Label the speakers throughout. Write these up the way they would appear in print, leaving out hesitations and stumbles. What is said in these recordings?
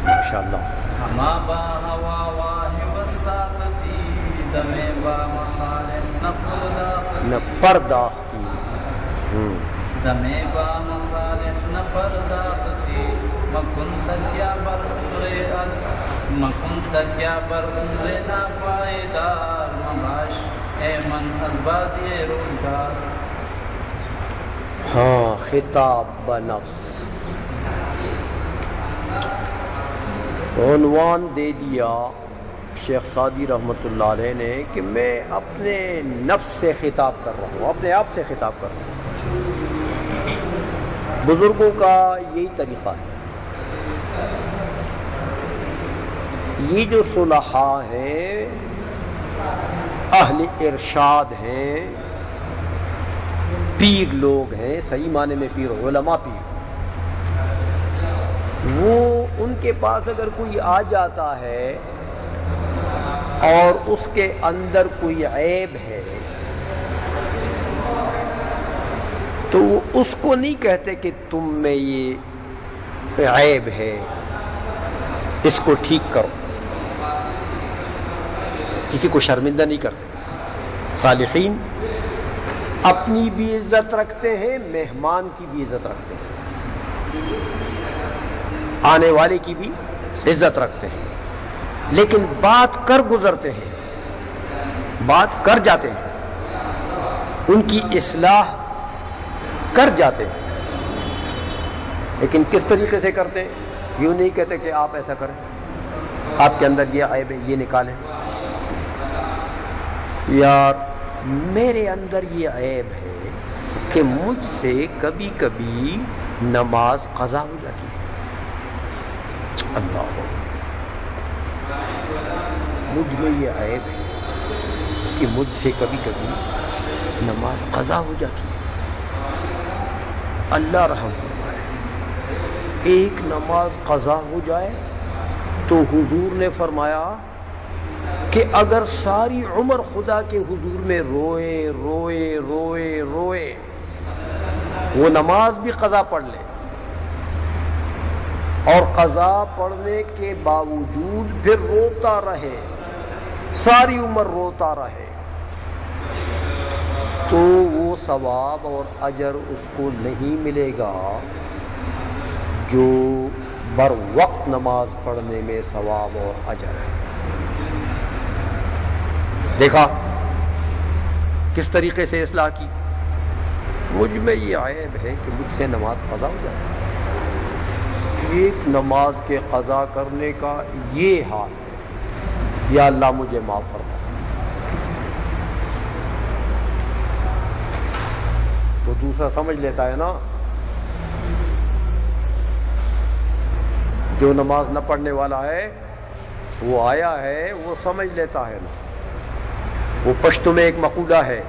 Speaker 1: ماشاء اللہ.
Speaker 2: ہما با ہوا واہب الساقتی دمے با مصالح
Speaker 1: نہ پرداختی.
Speaker 2: دمے با مصالح نہ پرداختی مکن تکیا بر عمر نا پائیدار مباش اے من ازبازی روزگار.
Speaker 1: ہاں خطاب بنفس. عنوان دے دیا شیخ سعدی رحمۃ اللہ علیہ نے کہ میں اپنے نفس سے خطاب کر رہا ہوں، اپنے آپ سے خطاب کر رہا ہوں. بزرگوں کا یہی طریقہ ہے. یہ جو صلحاء ہیں، اہل ارشاد ہیں، پیر لوگ ہیں، صحیح معنی میں پیر، علماء پیر، وہ ان کے پاس اگر کوئی آ جاتا ہے اور اس کے اندر کوئی عیب ہے تو وہ اس کو نہیں کہتے کہ تم میں یہ عیب ہے، اس کو ٹھیک کرو. کسی کو شرمندہ نہیں کرتے. صالحین اپنی بھی عزت رکھتے ہیں، مہمان کی بھی عزت رکھتے ہیں، آنے والے کی بھی عزت رکھتے ہیں، لیکن بات کر گزرتے ہیں، بات کر جاتے ہیں، ان کی اصلاح کر جاتے ہیں. لیکن کس طریقے سے کرتے ہیں؟ یوں نہیں کہتے کہ آپ ایسا کریں، آپ کے اندر یہ عیب ہے، یہ نکالیں. یار میرے اندر یہ عیب ہے کہ مجھ سے کبھی کبھی نماز قضا ہو جاتی ہے. اللہ، مجھ میں یہ عیب ہے کہ مجھ سے کبھی کبھی نماز قضا ہو جاتی ہے. اللہ رحم فرمائے. ایک نماز قضا ہو جائے تو حضور نے فرمایا کہ اگر ساری عمر خدا کے حضور میں روئے روئے روئے روئے، وہ نماز بھی قضا پڑھ لے اور قضا پڑھنے کے باوجود پھر روتا رہے، ساری عمر روتا رہے، تو وہ ثواب اور اجر اس کو نہیں ملے گا جو بر وقت نماز پڑھنے میں ثواب اور اجر ہے. دیکھا کس طریقے سے اصلاح کی. مجھ میں یہ عیب ہے کہ مجھ سے نماز قضا ہو جائے. ایک نماز کے قضا کرنے کا یہ حال ہے. یا اللہ مجھے معاف فرما. وہ دوسرا سمجھ لیتا ہے نا، جو نماز نہ پڑھنے والا ہے وہ آیا ہے، وہ سمجھ لیتا ہے نا. وہ پشتو میں ایک مقولہ ہے،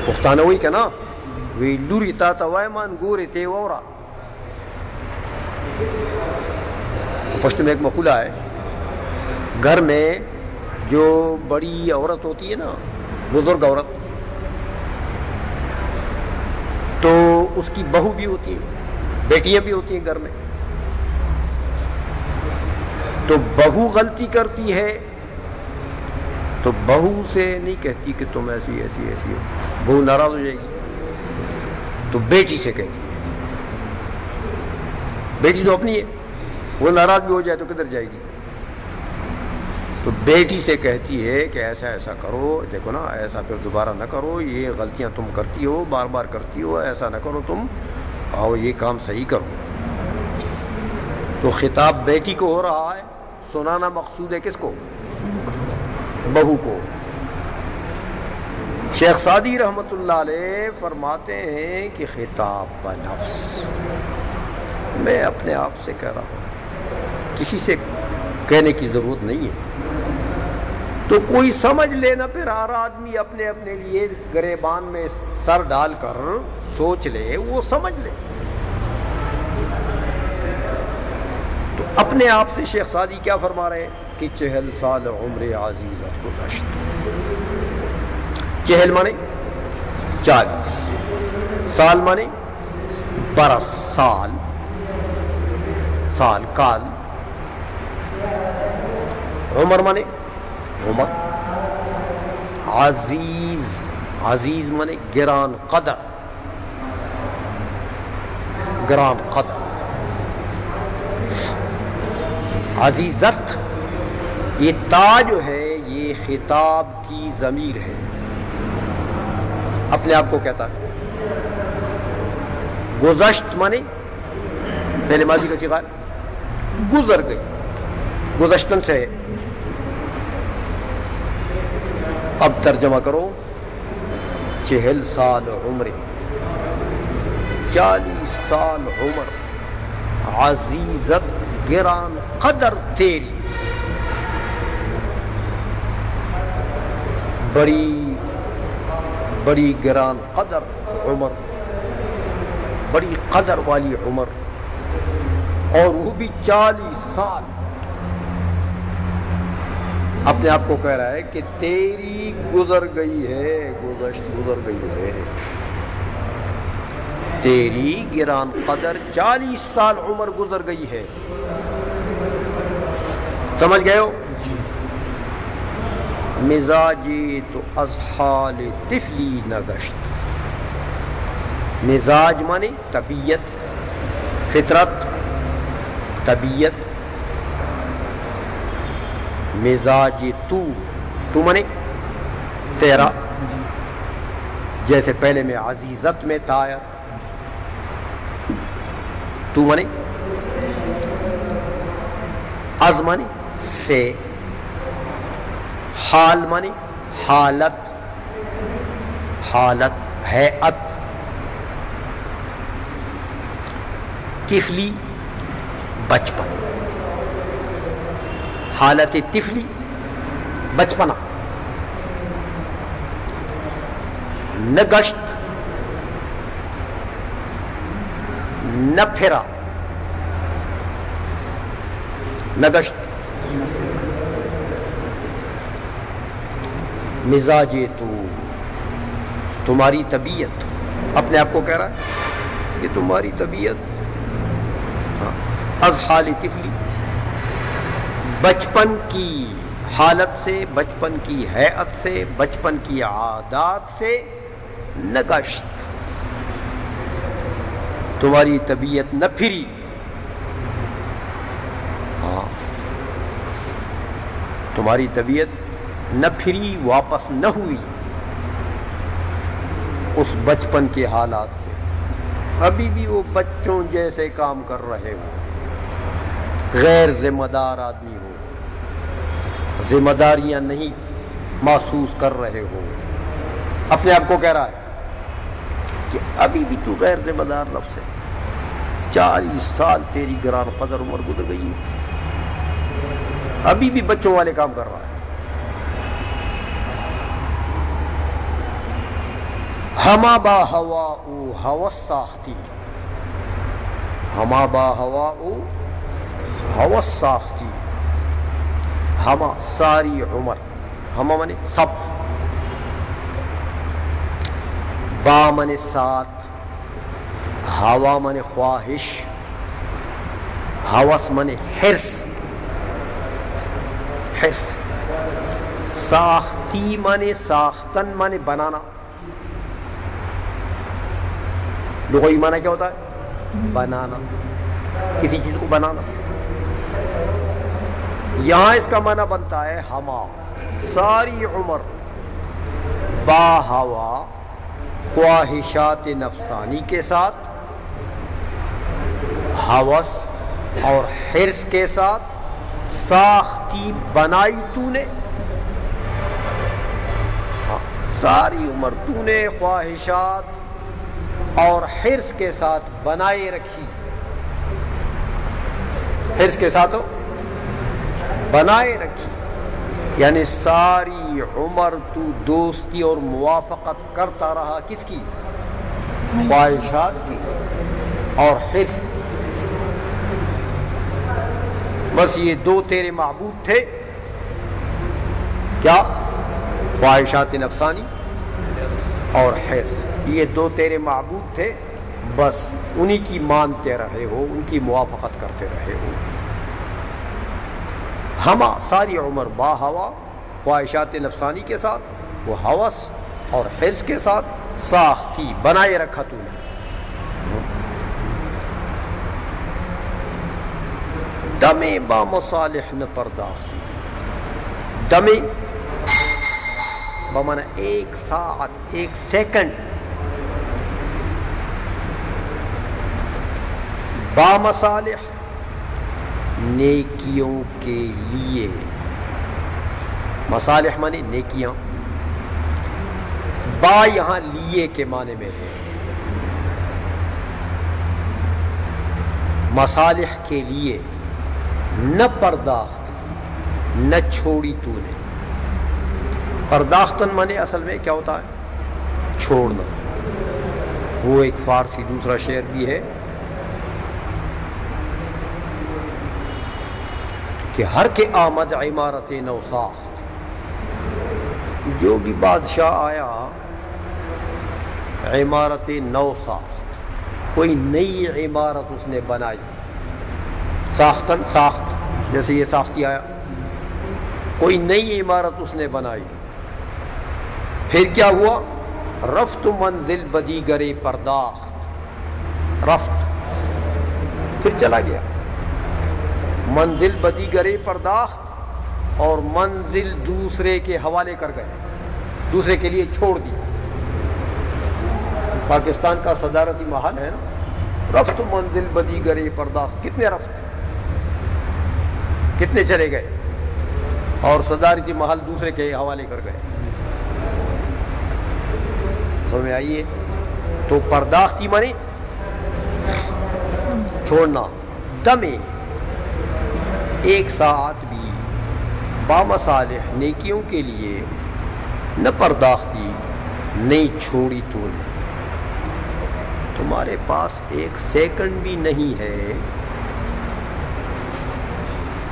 Speaker 1: پختانہ ہوئی کہ نا، وی لوری تا توائے مان گوری تے وورا. پشتو میں ایک مقولہ ہے، گھر میں جو بڑی عورت ہوتی ہے نا، بزرگ عورت، تو اس کی بہو بھی ہوتی ہے، بیٹیاں بھی ہوتی ہیں گھر میں. تو بہو غلطی کرتی ہے تو بہو سے نہیں کہتی کہ تم ایسی ایسی ایسی ہو، بہو ناراض ہو جائے گی، تو بیٹی سے کہتی ہے. بیٹی تو اپنی ہے، وہ ناراض بھی ہو جائے تو کدھر جائے گی؟ تو بیٹی سے کہتی ہے کہ ایسا ایسا کرو، دیکھو نا ایسا پھر دوبارہ نہ کرو، یہ غلطیاں تم کرتی ہو، بار بار کرتی ہو، ایسا نہ کرو، تم آؤ یہ کام صحیح کرو. تو خطاب بیٹی کو ہو رہا ہے، سنانا مقصود ہے کس کو؟ بہو کو. شیخ سعدی رحمۃ اللہ علیہ فرماتے ہیں کہ خطاب بنفس، میں اپنے آپ سے کہہ رہا ہوں، کسی سے کہنے کی ضرورت نہیں ہے. تو کوئی سمجھ لینا، پھر ہر آدمی اپنے اپنے لیے گریبان میں سر ڈال کر سوچ لے، وہ سمجھ لے. تو اپنے آپ سے شیخ سعدی کیا فرما رہے ہیں کہ 40 سال عمر عزیزت گذشت. 40 مانے 40، سال مانے برس. سال، سال کال، عمر مانے عمر، عزیز، عزیز مانے گران قدر، گران قدر، عزیزت، یہ تا جو ہے یہ خطاب کی ضمیر ہے، اپنے آپ کو کہتا ہے۔ گزشت مانے پہلے ماضی کا صیغہ ہے، گزر گئی، گزشتن سے ہے۔ اب ترجمہ کرو، 40 سال عمر، 40 سال عمر، عزیزت گران قدر تیری، بڑی بڑی گران قدر عمر، بڑی قدر والی عمر، اور وہ بھی 40 سال۔ اپنے آپ کو کہہ رہا ہے کہ تیری گزر گئی ہے، گزر گئی ہے، تیری گران قدر 40 سال عمر گزر گئی ہے۔ سمجھ گئے ہو؟ مزاجی تو از حال طفلی نگشت، مزاج مانے طبیعت، فطرت، طبیعت، مزاج تو مانے تیرا، جیسے پہلے میں عزیزت میں تھا آیا، تو مانے از مانے سے، حال مانے حالت، حالت، ہیئت، طفلی بچپن، حالت طفلی بچپنا، نہ گشت نہ پھرا، نہ گشت، مزاج تو تمہاری طبیعت، اپنے آپ کو کہہ رہا ہے کہ تمہاری طبیعت از حال طفلی، بچپن کی حالت سے، بچپن کی ہیئت سے، بچپن کی عادات سے نگشت، تمہاری طبیعت نہ پھری، ہاں تمہاری طبیعت نہ پھری، واپس نہ ہوئی اس بچپن کے حالات سے، ابھی بھی وہ بچوں جیسے کام کر رہے ہو، غیر ذمہ دار آدمی ہو، ذمہ داریاں نہیں محسوس کر رہے ہو، اپنے آپ کو کہہ رہا ہے کہ ابھی بھی تو غیر ذمہ دار نفس ہے، 40 سال تیری گران قدر عمر گزر گئی ہے، ابھی بھی بچوں والے کام کر رہا ہے۔ ہما با ہوا او ہوس ساختی، ہما با ہوا او ہوس ساختی، ہما ساری عمر، ہما مانے سب، با مانے ساتھ، ہوا مانے خواہش، ہوس مانے حرص، حرص، ساختی مانے ساختن مانے بنانا، لغوی معنی کیا ہوتا ہے؟ بنانا، کسی چیز کو بنانا۔ یہاں اس کا معنی بنتا ہے ہما ساری عمر، با ہوا خواہشات نفسانی کے ساتھ، ہوس اور حرص کے ساتھ، ساختی بنائی تو نے، ساری عمر تو نے خواہشات اور حرص کے ساتھ بنائے رکھی، حرص کے ساتھ بنائے رکھی، یعنی ساری عمر تو دوستی اور موافقت کرتا رہا، کس کی؟ خواہشات کی اور حرص کی۔ بس یہ دو تیرے معبود تھے، کیا؟ خواہشات نفسانی اور حرص، یہ دو تیرے معبود تھے، بس انہی کی مانتے رہے ہو، ان کی موافقت کرتے رہے ہو. ہما ساری عمر با ہوا خواہشات نفسانی کے ساتھ، وہ ہوس اور حرص کے ساتھ ساختی بنائے رکھا تو نے. دمے با مصالح نہ پرداختی. دمے بمانا ایک ساعت، ایک سیکنڈ. با مصالح نیکیوں کے لیے. مصالح مانے نیکیاں. با یہاں لیے کے معنی میں ہے. مصالح کے لیے نہ پرداختی، نہ چھوڑی تو نے. پرداختن مانے اصل میں کیا ہوتا ہے؟ چھوڑنا. وہ ایک فارسی دوسرا شعر بھی ہے کہ ہر کے آمد عمارت نو ساخت. جو بھی بادشاہ آیا عمارت نو ساخت، کوئی نئی عمارت اس نے بنائی. ساختن ساخت، جیسے یہ ساختی آیا، کوئی نئی عمارت اس نے بنائی. پھر کیا ہوا؟ رفت منزل بدی گرے پرداخت. رفت پھر چلا گیا. منزل بدی گرے پرداخت، اور منزل دوسرے کے حوالے کر گئے، دوسرے کے لیے چھوڑ دی. پاکستان کا صدارتی محل ہے نا، رفت منزل بدی گرے پرداخت. کتنے رفت، کتنے چلے گئے، اور صدارتی محل دوسرے کے حوالے کر گئے. سمجھ میں آئیے؟ تو پرداختی مانے چھوڑنا. دمے ایک ساعت بھی بامصالح نیکیوں کے لیے نہ پرداختی، نہیں چھوڑی تو نے. تمہارے پاس ایک سیکنڈ بھی نہیں ہے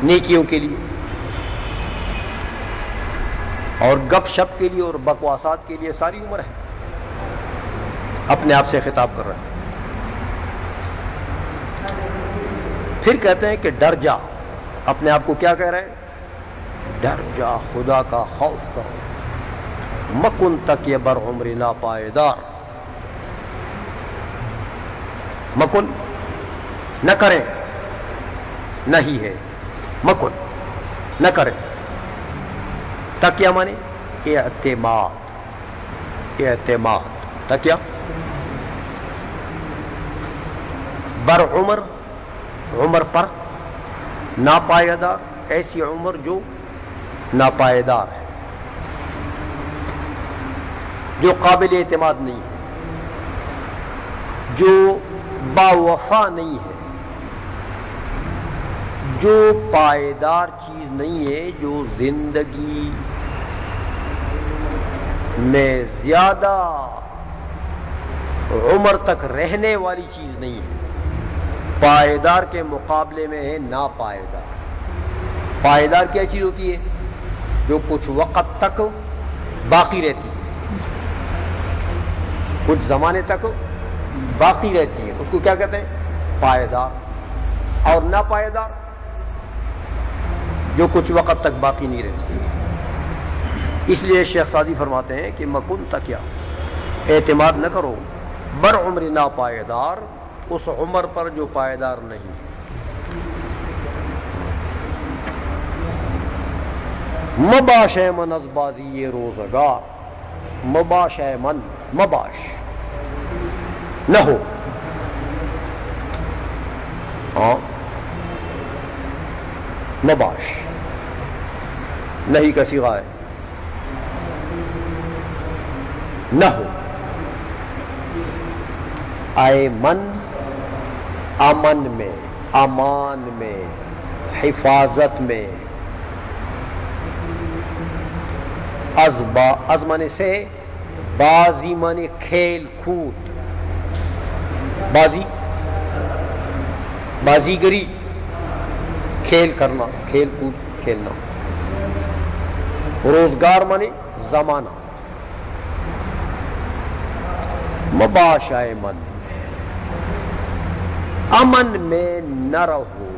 Speaker 1: نیکیوں کے لیے، اور گپ شپ کے لیے اور بکواسات کے لیے ساری عمر ہے. اپنے آپ سے خطاب کر رہے ہیں. پھر کہتے ہیں کہ ڈر جا. اپنے آپ کو کیا کہہ رہے ہیں؟ ڈر جا، خدا کا خوف کرو. مکن تک یہ بر عمر ناپائیدار. مکن نہ کریں، نہیں ہے. مکن نہ کریں. تکیہ مانے اعتماد. اعتماد تکیہ. بر عمر، عمر پر. ناپائیدار، ایسی عمر جو ناپائیدار ہے، جو قابل اعتماد نہیں ہے، جو باوفا نہیں ہے، جو پائیدار چیز نہیں ہے، جو زندگی میں زیادہ عمر تک رہنے والی چیز نہیں ہے. پائیدار کے مقابلے میں ہے ناپائیدار. پائیدار کیا چیز ہوتی ہے؟ جو کچھ وقت تک باقی رہتی ہے، کچھ زمانے تک باقی رہتی ہے، اس کو کیا کہتے ہیں؟ پائیدار. اور ناپائیدار جو کچھ وقت تک باقی نہیں رہتی. اس لیے شیخ سعدی فرماتے ہیں کہ مکن تکیہ، اعتماد نہ کرو، بر عمر ناپائیدار، اس عمر پر جو پائیدار نہیں. مباش من از بازی روزگار. مباش من، مباش نہ ہو. ہاں، مباش نہیں کا صیغہ ہے. نہ ہو. آئے من، امن میں، امان میں، حفاظت میں. از مانے سے، بازی مانے کھیل کود. بازی، بازیگری، کھیل کرنا، کھیل کود کھیلنا. روزگار مانے زمانہ. مباش آئے من، امن میں نہ رہو،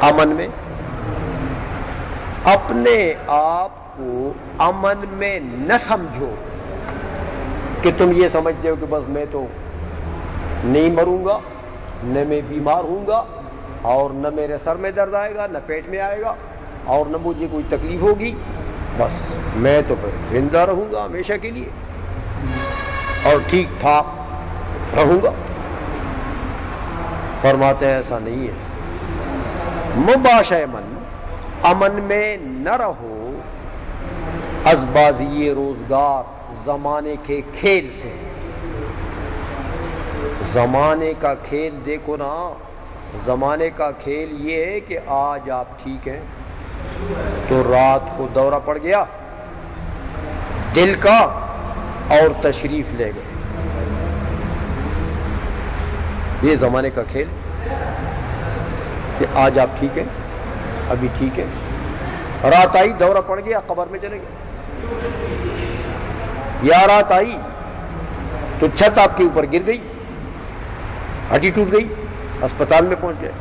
Speaker 1: امن میں اپنے آپ کو امن میں نہ سمجھو کہ تم یہ سمجھتے ہو کہ بس میں تو نہیں مروں گا، نہ میں بیمار ہوں گا، اور نہ میرے سر میں درد آئے گا، نہ پیٹ میں آئے گا، اور نہ مجھے کوئی تکلیف ہوگی، بس میں تو پھر زندہ رہوں گا ہمیشہ کے لیے اور ٹھیک ٹھاک رہوں گا۔ فرماتے ہیں ایسا نہیں ہے، مباشر من، امن میں نہ رہو، از بازی روزگار، زمانے کے کھیل سے۔ زمانے کا کھیل دیکھو نا، زمانے کا کھیل یہ ہے کہ آج آپ ٹھیک ہیں تو رات کو دورہ پڑ گیا دل کا اور تشریف لے گئے، یہ زمانے کا کھیل کہ آج آپ ٹھیک ہیں، ابھی ٹھیک ہے، رات آئی دورہ پڑ گیا قبر میں چلے گئے، یا رات آئی تو چھت آپ کے اوپر گر گئی، ہڈی ٹوٹ گئی، اسپتال میں پہنچ گئے۔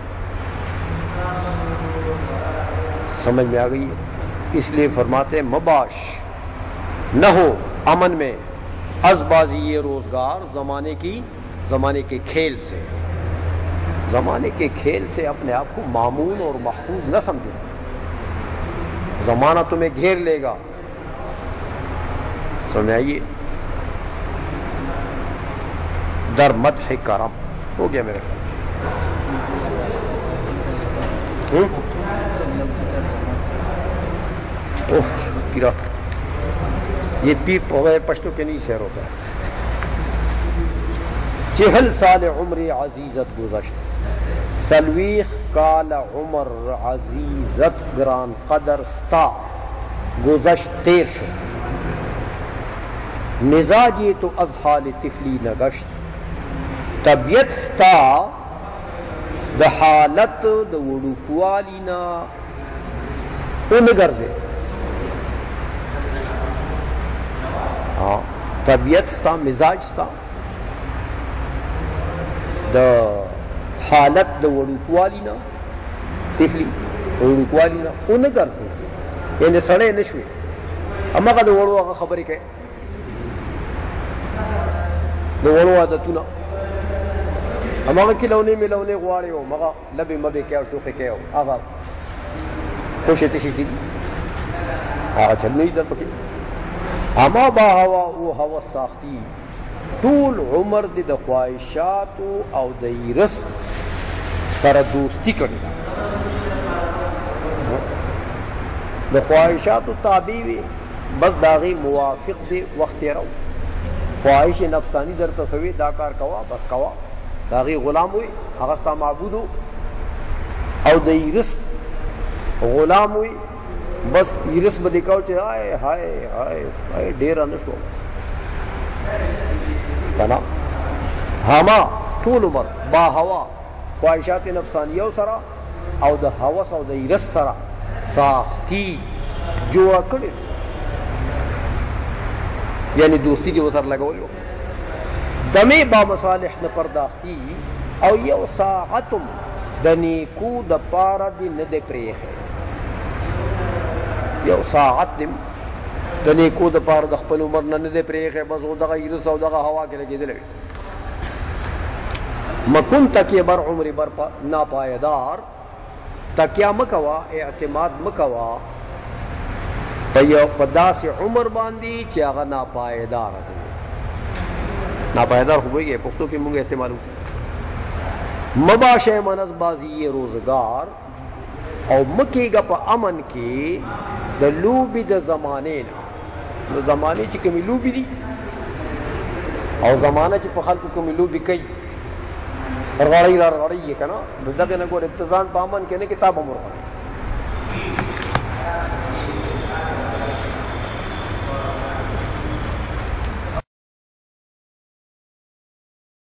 Speaker 1: سمجھ میں آ گئی ہے؟ اس لیے فرماتے ہیں مباش نہ ہو امن میں، از بازی یہ روزگار، زمانے کے کھیل سے، زمانے کے کھیل سے اپنے آپ کو معمول اور محفوظ نہ سمجھو۔ زمانہ تمہیں گھیر لے گا، سمجھ آئیے؟ در مدح کرم ہو گیا میرے خیال۔ یہ پیر بغیر پشتوں کے نہیں سیر ہوتا ہے۔ 40 سال عمر عزیزت گزشت، سلویخ کال عمر عزیزت گران قدر ستا گزشت تیر شد، مزاجی تو از حال طفلی نگشت، طبیعت ستا د حالت د وڑوکوالینا انگرزے، ہاں طبیعت ستا، مزاج ستا د حالت د وڑوکوالینا، طفلی وڑوکوالینا انگرزے، یعنی سڑے نشوے، اما کا د وڑو هغه خبرې کوي، د وړو عادتونه هماغه کلونې ملونې غواړي او مغه لبې مبې کوي او ټوکې کوي، هغه خوشې تشې دي، هغه چل نه در پکې. اما با هوا او هوا ساختی ټول عمر د خواهشاتو او د ایرس سره دوستی کړې ده، د خواهشاتو تابع وي، بس داغي موافق دی وخت یې راو، خواهش نفسانی در تصوی دا کار کوا، بس کوا، داغی غلام ہوئی، هغه ستا معبود ہو، او د ایرس غلام ہوئی، بس ایرس به دکاو چې هاي هاي هاي ډیر نشو بس کنا. هما ټول عمر با هوا خواهشات نفسانیه سره او د هوس او د ایرس سره ساختی جوړ کړي، یعنی دوستی جو سر لگولو، دمی با مصالح نه پرداختی، او یو ساعتم د نیکو د پاره دی نه د پریخه، یو ساعت دم د نیکو د پاره د خپل عمر نه د پریخه، بس دغه ایرس او دغه هوا کې لګیدل. مکن تکیه بر عمر بر ناپایدار، تکیه مکوا، اعتماد مکوا په داسې عمر باندې چې هغه ناپایدار دی. ناپایدار خو وایي پښتو کې موږ استعمالو. مباشه من از بازی روزگار، او مکیګه په امن کې د لوبي د زمانې نه، د زمانې چې کومې لوبي دي او زمانه چې په خلکو کومې لوبي کوي، رغړی را رغړی یې کنه، دغه نه ګور اتزان په امن کې نه کتاب امر کوي.